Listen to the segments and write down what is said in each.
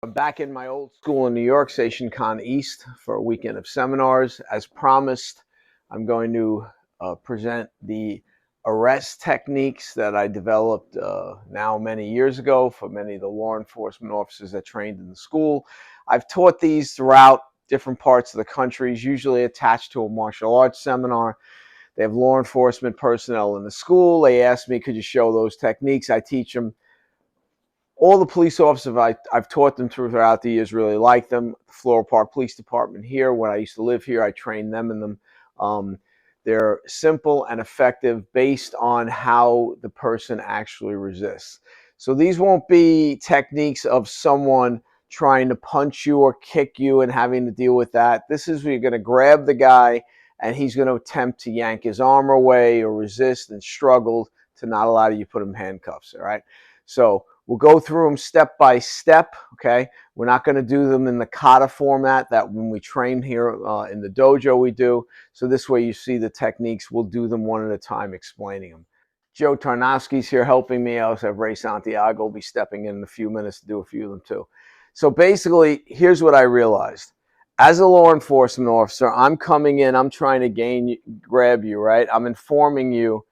I'm back in my old school in New York, Station Con East, for a weekend of seminars. As promised, I'm going to present the arrest techniques that I developed now many years ago for many of the law enforcement officers that trained in the school. I've taught these throughout different parts of the country, usually attached to a martial arts seminar. They have law enforcement personnel in the school. They ask me, could you show those techniques? I teach them. All the police officers I've taught them throughout the years really like them. The Floral Park Police Department here, when I used to live here, I trained them in them. They're simple and effective based on how the person actually resists. So these won't be techniques of someone trying to punch you or kick you and having to deal with that. This is where you're going to grab the guy and he's going to attempt to yank his arm away or resist and struggle to not allow you to put him in handcuffs, all right? So we'll go through them step by step, okay? We're not going to do them in the kata format that when we train here in the dojo we do. So this way you see the techniques. We'll do them one at a time, explaining them. Joe Tarnowski's here helping me. I also have Ray Santiago will be stepping in a few minutes to do a few of them too. So basically, here's what I realized. As a law enforcement officer, I'm coming in, I'm trying to grab you, right? I'm informing you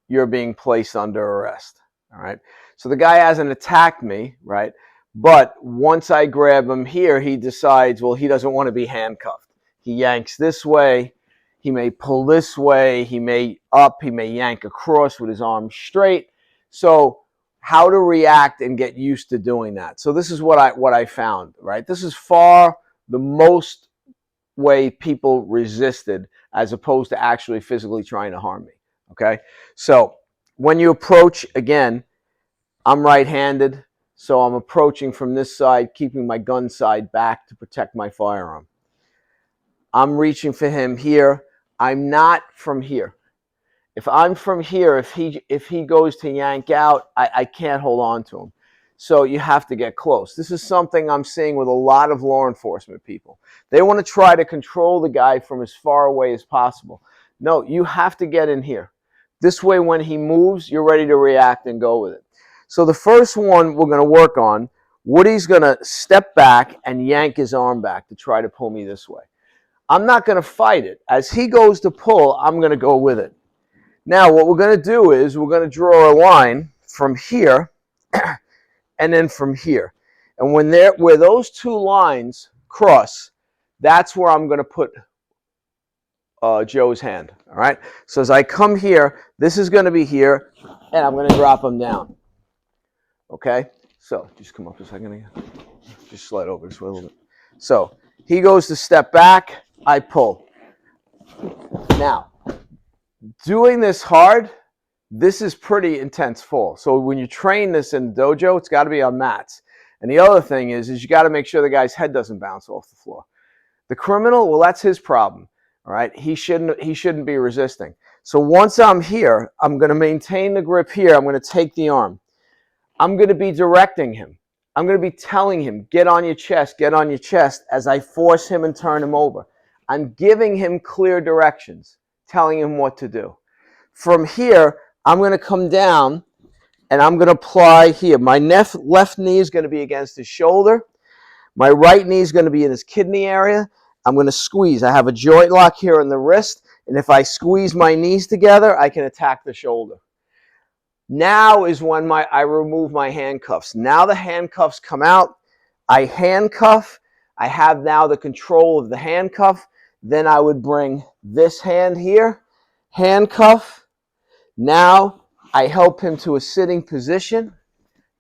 you're being placed under arrest, all right? So the guy hasn't attacked me, right? But once I grab him here, he decides, well, he doesn't want to be handcuffed. He yanks this way. He may pull this way. He may yank across with his arms straight. So how to react and get used to doing that. So this is what I found, right? This is far the most way people resisted as opposed to actually physically trying to harm me, okay? So when you approach, again, I'm right-handed, so I'm approaching from this side, keeping my gun side back to protect my firearm. I'm reaching for him here. I'm not from here. If I'm from here, if he goes to yank out, I can't hold on to him. So you have to get close. This is something I'm seeing with a lot of law enforcement people. They want to try to control the guy from as far away as possible. No, you have to get in here. This way, when he moves, you're ready to react and go with it. So the first one we're going to work on, Woody's going to step back and yank his arm back to try to pull me this way. I'm not going to fight it. As he goes to pull, I'm going to go with it. Now, what we're going to do is we're going to draw a line from here and then from here. And where those two lines cross, that's where I'm going to put Joe's hand, all right? So as I come here, this is going to be here, and I'm going to drop him down, okay? So just come up a second again. Just slide over this way a little bit. So he goes to step back, I pull. Now, doing this hard, this is pretty intense fall. So when you train this in the dojo, it's got to be on mats. And the other thing is you got to make sure the guy's head doesn't bounce off the floor. The criminal, well, that's his problem. All right, he shouldn't be resisting. So once I'm here, I'm going to maintain the grip here. I'm going to take the arm. I'm going to be directing him. I'm going to be telling him, get on your chest, as I force him and turn him over. I'm giving him clear directions, telling him what to do. From here, I'm going to come down and I'm going to apply here. My left knee is going to be against his shoulder. My right knee is going to be in his kidney area. I'm going to squeeze. I have a joint lock here in the wrist, and if I squeeze my knees together, I can attack the shoulder. Now is when I remove my handcuffs. Now the handcuffs come out. I handcuff. I have now the control of the handcuff. Then I would bring this hand here, handcuff. Now I help him to a sitting position,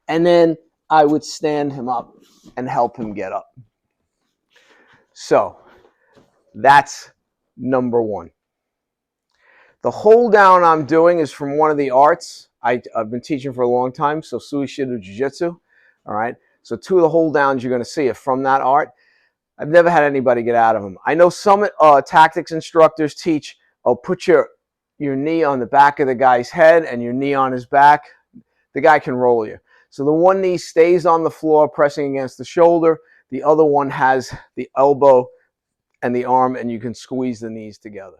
and then I would stand him up and help him get up. So that's number one. The hold down I'm doing is from one of the arts. I've been teaching for a long time, so Suishido Jiu-Jitsu. All right. So two of the hold downs you're going to see are from that art. I've never had anybody get out of them. I know some tactics instructors teach, put your knee on the back of the guy's head and your knee on his back. The guy can roll you. So the one knee stays on the floor pressing against the shoulder. The other one has the elbow and the arm, and you can squeeze the knees together.